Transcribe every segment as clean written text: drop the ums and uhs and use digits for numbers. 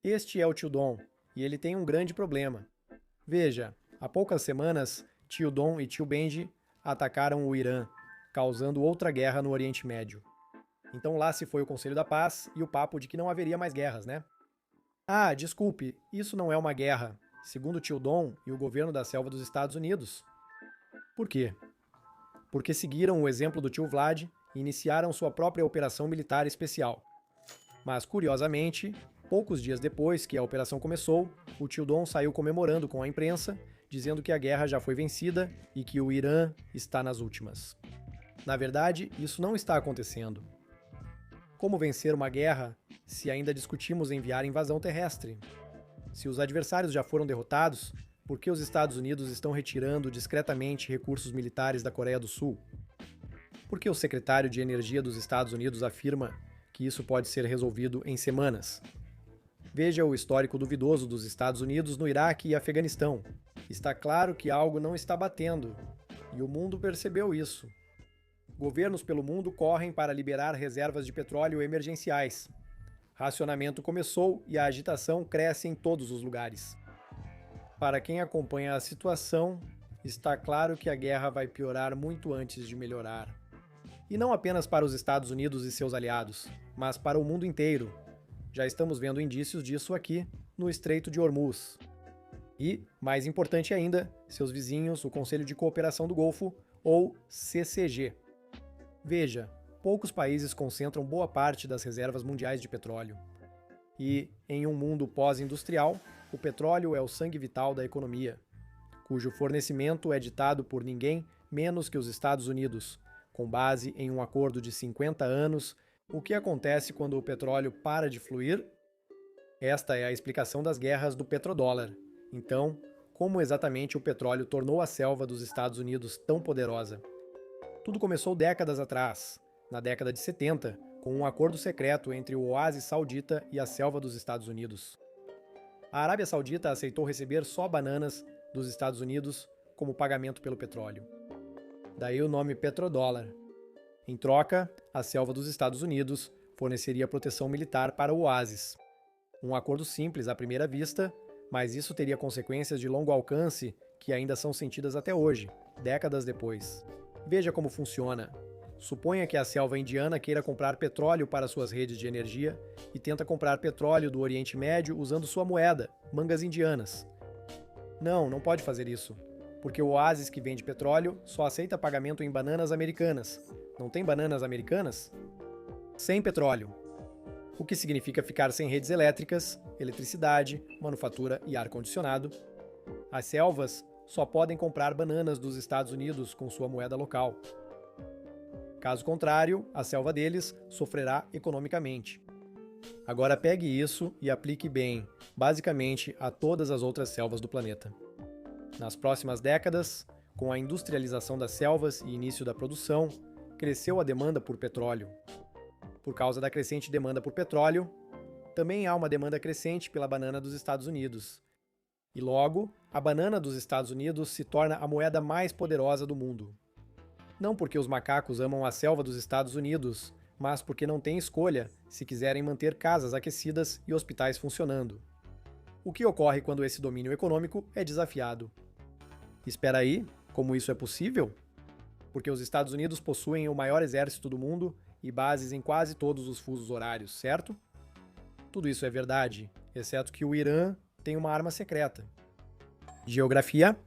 Este é o tio Dom, e ele tem um grande problema. Veja, há poucas semanas, tio Dom e tio Benji atacaram o Irã, causando outra guerra no Oriente Médio. Então lá se foi o Conselho da Paz e o papo de que não haveria mais guerras, né? Ah, desculpe, isso não é uma guerra, segundo tio Dom e o governo da selva dos Estados Unidos. Por quê? Porque seguiram o exemplo do tio Vlad e iniciaram sua própria operação militar especial. Mas, curiosamente, poucos dias depois que a operação começou, o tio Dom saiu comemorando com a imprensa, dizendo que a guerra já foi vencida e que o Irã está nas últimas. Na verdade, isso não está acontecendo. Como vencer uma guerra se ainda discutimos enviar invasão terrestre? Se os adversários já foram derrotados, por que os Estados Unidos estão retirando discretamente recursos militares da Coreia do Sul? Por que o secretário de Energia dos Estados Unidos afirma que isso pode ser resolvido em semanas? Veja o histórico duvidoso dos Estados Unidos no Iraque e Afeganistão. Está claro que algo não está batendo, e o mundo percebeu isso. Governos pelo mundo correm para liberar reservas de petróleo emergenciais. Racionamento começou e a agitação cresce em todos os lugares. Para quem acompanha a situação, está claro que a guerra vai piorar muito antes de melhorar. E não apenas para os Estados Unidos e seus aliados, mas para o mundo inteiro. Já estamos vendo indícios disso aqui, no Estreito de Hormuz. E, mais importante ainda, seus vizinhos, o Conselho de Cooperação do Golfo, ou CCG. Veja, poucos países concentram boa parte das reservas mundiais de petróleo. E, em um mundo pós-industrial, o petróleo é o sangue vital da economia, cujo fornecimento é ditado por ninguém menos que os Estados Unidos, com base em um acordo de 50 anos. O que acontece quando o petróleo para de fluir? Esta é a explicação das guerras do petrodólar. Então, como exatamente o petróleo tornou a selva dos Estados Unidos tão poderosa? Tudo começou décadas atrás, na década de 70, com um acordo secreto entre o oásis saudita e a selva dos Estados Unidos. A Arábia Saudita aceitou receber só bananas dos Estados Unidos como pagamento pelo petróleo. Daí o nome petrodólar. Em troca, a selva dos Estados Unidos forneceria proteção militar para o oásis. Um acordo simples à primeira vista, mas isso teria consequências de longo alcance que ainda são sentidas até hoje, décadas depois. Veja como funciona. Suponha que a selva indiana queira comprar petróleo para suas redes de energia e tenta comprar petróleo do Oriente Médio usando sua moeda, mangas indianas. Não pode fazer isso, porque o oásis que vende petróleo só aceita pagamento em bananas americanas. Não tem bananas americanas? Sem petróleo. O que significa ficar sem redes elétricas, eletricidade, manufatura e ar-condicionado. As selvas só podem comprar bananas dos Estados Unidos com sua moeda local. Caso contrário, a selva deles sofrerá economicamente. Agora pegue isso e aplique bem, basicamente, a todas as outras selvas do planeta. Nas próximas décadas, com a industrialização das selvas e início da produção, cresceu a demanda por petróleo. Por causa da crescente demanda por petróleo, também há uma demanda crescente pela banana dos Estados Unidos. E logo, a banana dos Estados Unidos se torna a moeda mais poderosa do mundo. Não porque os macacos amam a selva dos Estados Unidos, mas porque não têm escolha se quiserem manter casas aquecidas e hospitais funcionando. O que ocorre quando esse domínio econômico é desafiado? Espera aí, como isso é possível? Porque os Estados Unidos possuem o maior exército do mundo e bases em quase todos os fusos horários, certo? Tudo isso é verdade, exceto que o Irã tem uma arma secreta. Geografia?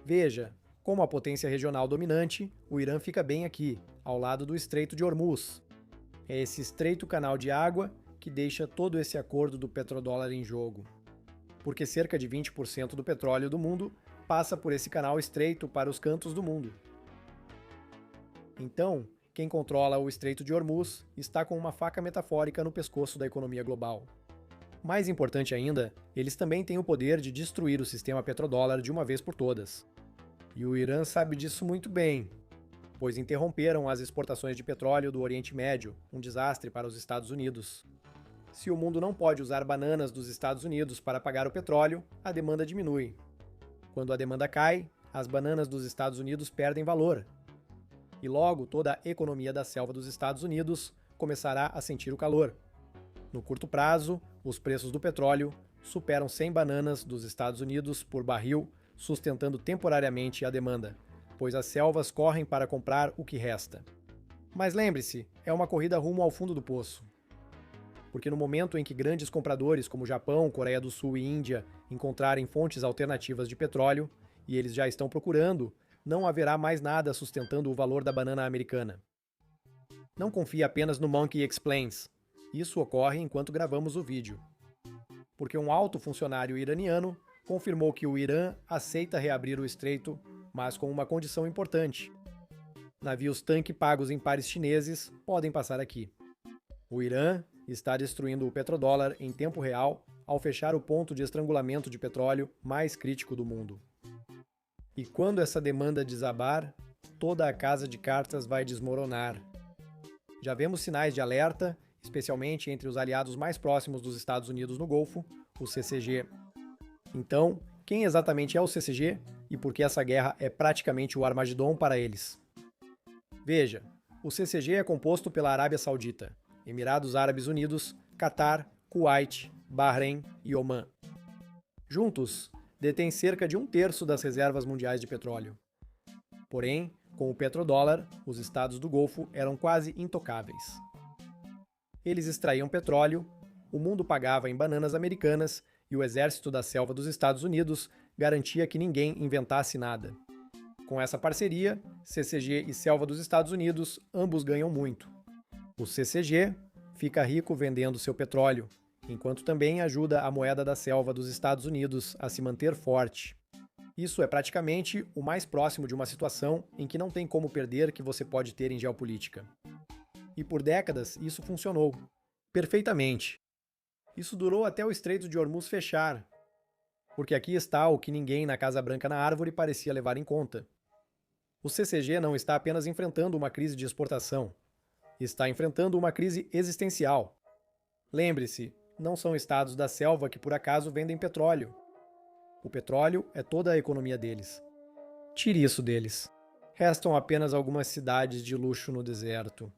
Veja, como a potência regional dominante, o Irã fica bem aqui, ao lado do Estreito de Hormuz. É esse estreito canal de água que deixa todo esse acordo do petrodólar em jogo. Porque cerca de 20% do petróleo do mundo passa por esse canal estreito para os cantos do mundo. Então, quem controla o Estreito de Hormuz está com uma faca metafórica no pescoço da economia global. Mais importante ainda, eles também têm o poder de destruir o sistema petrodólar de uma vez por todas. E o Irã sabe disso muito bem, pois interromperam as exportações de petróleo do Oriente Médio, um desastre para os Estados Unidos. Se o mundo não pode usar bananas dos Estados Unidos para pagar o petróleo, a demanda diminui. Quando a demanda cai, as bananas dos Estados Unidos perdem valor. E logo toda a economia da selva dos Estados Unidos começará a sentir o calor. No curto prazo, os preços do petróleo superam 100 bananas dos Estados Unidos por barril, sustentando temporariamente a demanda, pois as selvas correm para comprar o que resta. Mas lembre-se, é uma corrida rumo ao fundo do poço. Porque no momento em que grandes compradores como Japão, Coreia do Sul e Índia encontrarem fontes alternativas de petróleo, e eles já estão procurando, não haverá mais nada sustentando o valor da banana americana. Não confie apenas no Monkey Explains. Isso ocorre enquanto gravamos o vídeo. Porque um alto funcionário iraniano confirmou que o Irã aceita reabrir o estreito, mas com uma condição importante. Navios tanque pagos em pares chineses podem passar aqui. O Irã está destruindo o petrodólar em tempo real ao fechar o ponto de estrangulamento de petróleo mais crítico do mundo. E quando essa demanda desabar, toda a casa de cartas vai desmoronar. Já vemos sinais de alerta, especialmente entre os aliados mais próximos dos Estados Unidos no Golfo, o CCG. Então, quem exatamente é o CCG e por que essa guerra é praticamente o Armagedon para eles? Veja, o CCG é composto pela Arábia Saudita, Emirados Árabes Unidos, Catar, Kuwait, Bahrein e Omã. Juntos, detêm cerca de 1/3 das reservas mundiais de petróleo. Porém, com o petrodólar, os estados do Golfo eram quase intocáveis. Eles extraíam petróleo, o mundo pagava em bananas americanas e o exército da selva dos Estados Unidos garantia que ninguém inventasse nada. Com essa parceria, CCG e selva dos Estados Unidos ambos ganham muito. O CCG fica rico vendendo seu petróleo, enquanto também ajuda a moeda da selva dos Estados Unidos a se manter forte. Isso é praticamente o mais próximo de uma situação em que não tem como perder que você pode ter em geopolítica. E por décadas isso funcionou perfeitamente. Isso durou até o Estreito de Hormuz fechar, porque aqui está o que ninguém na Casa Branca na Árvore parecia levar em conta. O CCG não está apenas enfrentando uma crise de exportação, está enfrentando uma crise existencial. Lembre-se, não são estados da selva que por acaso vendem petróleo. O petróleo é toda a economia deles. Tire isso deles. Restam apenas algumas cidades de luxo no deserto.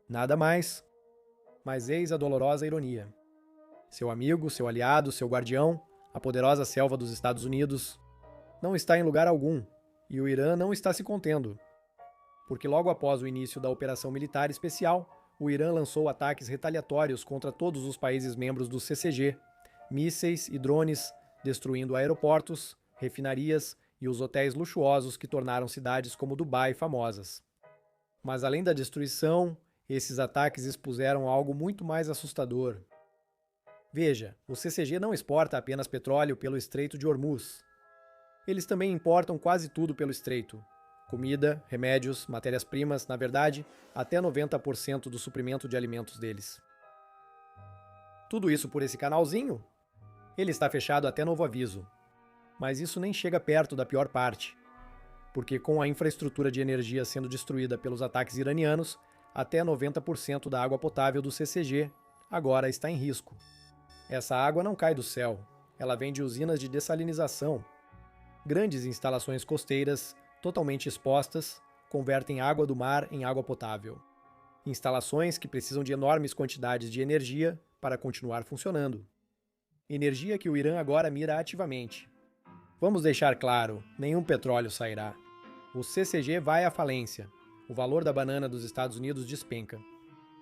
Nada mais. Mas eis a dolorosa ironia. Seu amigo, seu aliado, seu guardião, a poderosa selva dos Estados Unidos, não está em lugar algum, e o Irã não está se contendo. Porque logo após o início da operação militar especial, o Irã lançou ataques retaliatórios contra todos os países membros do CCG, mísseis e drones, destruindo aeroportos, refinarias e os hotéis luxuosos que tornaram cidades como Dubai famosas. Mas além da destruição, esses ataques expuseram algo muito mais assustador. Veja, o CCG não exporta apenas petróleo pelo Estreito de Hormuz. Eles também importam quase tudo pelo estreito. Comida, remédios, matérias-primas, na verdade, até 90% do suprimento de alimentos deles. Tudo isso por esse canalzinho? Ele está fechado até novo aviso. Mas isso nem chega perto da pior parte. Porque com a infraestrutura de energia sendo destruída pelos ataques iranianos, até 90% da água potável do CCG agora está em risco. Essa água não cai do céu, ela vem de usinas de dessalinização. Grandes instalações costeiras, totalmente expostas, convertem água do mar em água potável. Instalações que precisam de enormes quantidades de energia para continuar funcionando. Energia que o Irã agora mira ativamente. Vamos deixar claro, nenhum petróleo sairá. O CCG vai à falência. O valor da banana dos Estados Unidos despenca.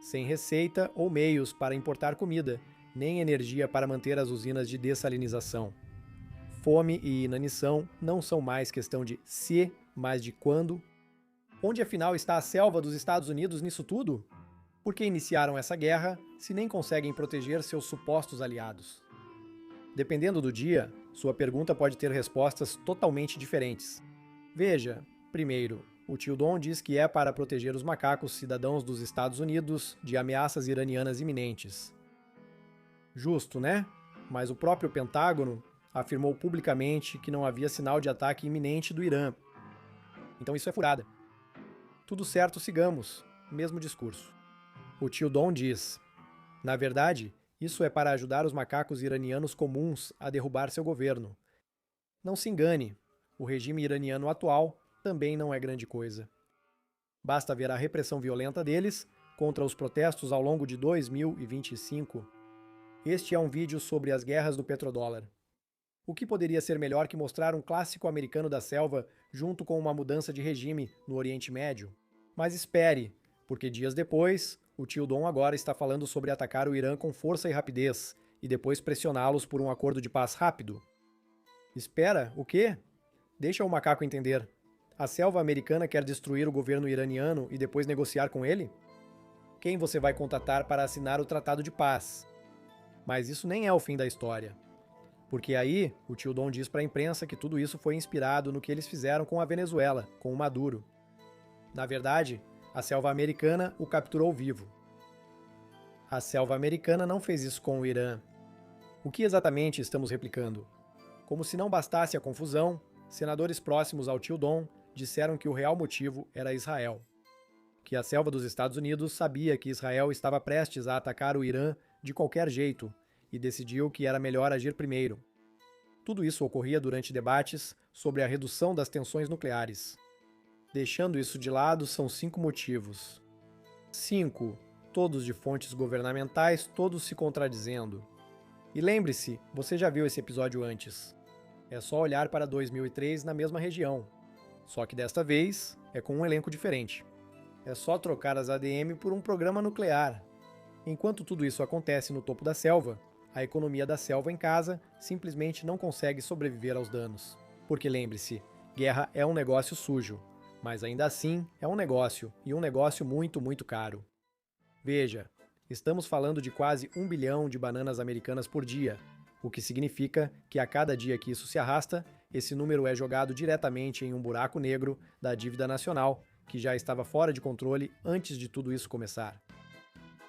Sem receita ou meios para importar comida, nem energia para manter as usinas de dessalinização. Fome e inanição não são mais questão de se, mas de quando. Onde afinal está a selva dos Estados Unidos nisso tudo? Por que iniciaram essa guerra se nem conseguem proteger seus supostos aliados? Dependendo do dia, sua pergunta pode ter respostas totalmente diferentes. Veja, primeiro, o tio Don diz que é para proteger os macacos cidadãos dos Estados Unidos de ameaças iranianas iminentes. Justo, né? Mas o próprio Pentágono afirmou publicamente que não havia sinal de ataque iminente do Irã. Então isso é furada. Tudo certo, sigamos. Mesmo discurso. O tio Don diz: na verdade, isso é para ajudar os macacos iranianos comuns a derrubar seu governo. Não se engane, o regime iraniano atual também não é grande coisa. Basta ver a repressão violenta deles contra os protestos ao longo de 2025 Este é um vídeo sobre as guerras do petrodólar. O que poderia ser melhor que mostrar um clássico americano da selva junto com uma mudança de regime no Oriente Médio? Mas espere, porque dias depois, o tio Dom agora está falando sobre atacar o Irã com força e rapidez, e depois pressioná-los por um acordo de paz rápido. Espera, o quê? Deixa o macaco entender. A selva americana quer destruir o governo iraniano e depois negociar com ele? Quem você vai contatar para assinar o Tratado de Paz? Mas isso nem é o fim da história. Porque aí, o tio Dom diz para a imprensa que tudo isso foi inspirado no que eles fizeram com a Venezuela, com o Maduro. Na verdade, a selva americana o capturou vivo. A selva americana não fez isso com o Irã. O que exatamente estamos replicando? Como se não bastasse a confusão, senadores próximos ao tio Dom disseram que o real motivo era Israel. Que a selva dos Estados Unidos sabia que Israel estava prestes a atacar o Irã de qualquer jeito e decidiu que era melhor agir primeiro. Tudo isso ocorria durante debates sobre a redução das tensões nucleares. Deixando isso de lado, são 5 motivos. 5. Todos de fontes governamentais, todos se contradizendo. E lembre-se, você já viu esse episódio antes. É só olhar para 2003 na mesma região. Só que desta vez é com um elenco diferente. É só trocar as ADM por um programa nuclear. Enquanto tudo isso acontece no topo da selva, a economia da selva em casa simplesmente não consegue sobreviver aos danos. Porque lembre-se, guerra é um negócio sujo, mas ainda assim é um negócio, e um negócio muito, muito caro. Veja, estamos falando de quase 1 bilhão de bananas americanas por dia, o que significa que a cada dia que isso se arrasta, esse número é jogado diretamente em um buraco negro da dívida nacional, que já estava fora de controle antes de tudo isso começar.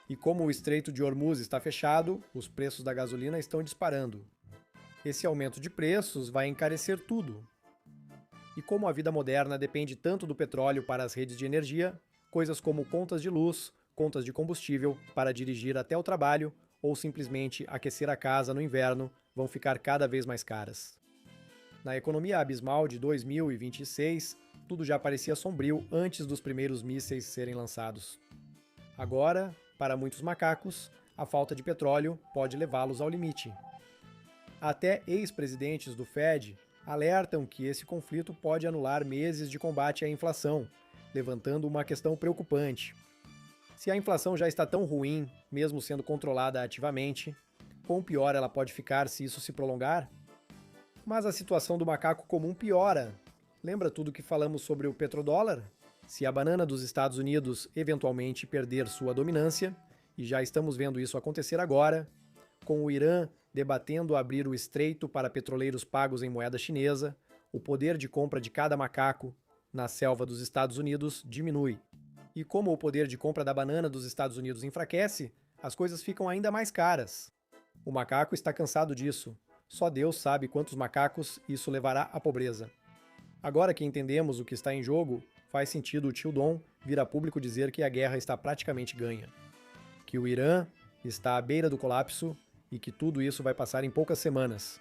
E como o Estreito de Hormuz está fechado, os preços da gasolina estão disparando. Esse aumento de preços vai encarecer tudo. E como a vida moderna depende tanto do petróleo para as redes de energia, coisas como contas de luz, contas de combustível para dirigir até o trabalho ou simplesmente aquecer a casa no inverno vão ficar cada vez mais caras. Na economia abismal de 2026, tudo já parecia sombrio antes dos primeiros mísseis serem lançados. Agora, para muitos macacos, a falta de petróleo pode levá-los ao limite. Até ex-presidentes do Fed alertam que esse conflito pode anular meses de combate à inflação, levantando uma questão preocupante. Se a inflação já está tão ruim, mesmo sendo controlada ativamente, quão pior ela pode ficar se isso se prolongar? Mas a situação do macaco comum piora. Lembra tudo que falamos sobre o petrodólar? Se a banana dos Estados Unidos eventualmente perder sua dominância, e já estamos vendo isso acontecer agora, com o Irã debatendo abrir o estreito para petroleiros pagos em moeda chinesa, o poder de compra de cada macaco na selva dos Estados Unidos diminui. E como o poder de compra da banana dos Estados Unidos enfraquece, as coisas ficam ainda mais caras. O macaco está cansado disso. Só Deus sabe quantos macacos isso levará à pobreza. Agora que entendemos o que está em jogo, faz sentido o tio Dom vir a público dizer que a guerra está praticamente ganha. Que o Irã está à beira do colapso e que tudo isso vai passar em poucas semanas.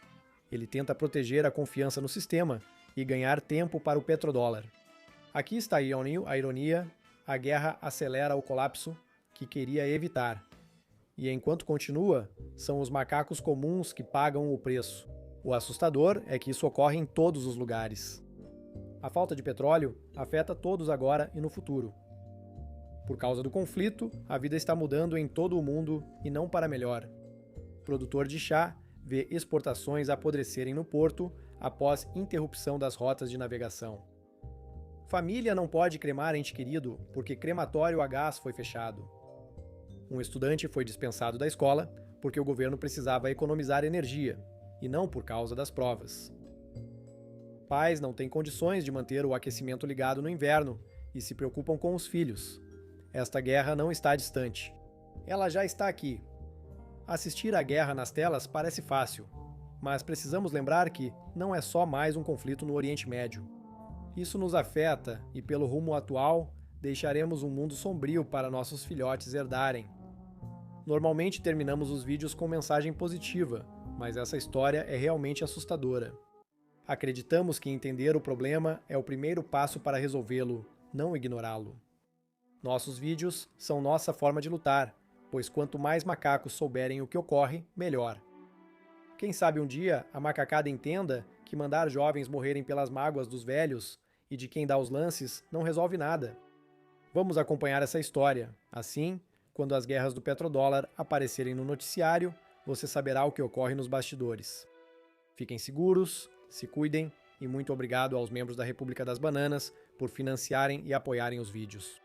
Ele tenta proteger a confiança no sistema e ganhar tempo para o petrodólar. Aqui está a ironia, a guerra acelera o colapso que queria evitar. E enquanto continua, são os macacos comuns que pagam o preço. O assustador é que isso ocorre em todos os lugares. A falta de petróleo afeta todos agora e no futuro. Por causa do conflito, a vida está mudando em todo o mundo e não para melhor. O produtor de chá vê exportações apodrecerem no porto após interrupção das rotas de navegação. Família não pode cremar ente querido porque crematório a gás foi fechado. Um estudante foi dispensado da escola porque o governo precisava economizar energia, e não por causa das provas. Pais não têm condições de manter o aquecimento ligado no inverno e se preocupam com os filhos. Esta guerra não está distante. Ela já está aqui. Assistir à guerra nas telas parece fácil, mas precisamos lembrar que não é só mais um conflito no Oriente Médio. Isso nos afeta e, pelo rumo atual, deixaremos um mundo sombrio para nossos filhotes herdarem. Normalmente terminamos os vídeos com mensagem positiva, mas essa história é realmente assustadora. Acreditamos que entender o problema é o primeiro passo para resolvê-lo, não ignorá-lo. Nossos vídeos são nossa forma de lutar, pois quanto mais macacos souberem o que ocorre, melhor. Quem sabe um dia a macacada entenda que mandar jovens morrerem pelas mágoas dos velhos e de quem dá os lances não resolve nada. Vamos acompanhar essa história. Assim, quando as guerras do petrodólar aparecerem no noticiário, você saberá o que ocorre nos bastidores. Fiquem seguros, se cuidem e muito obrigado aos membros da República das Bananas por financiarem e apoiarem os vídeos.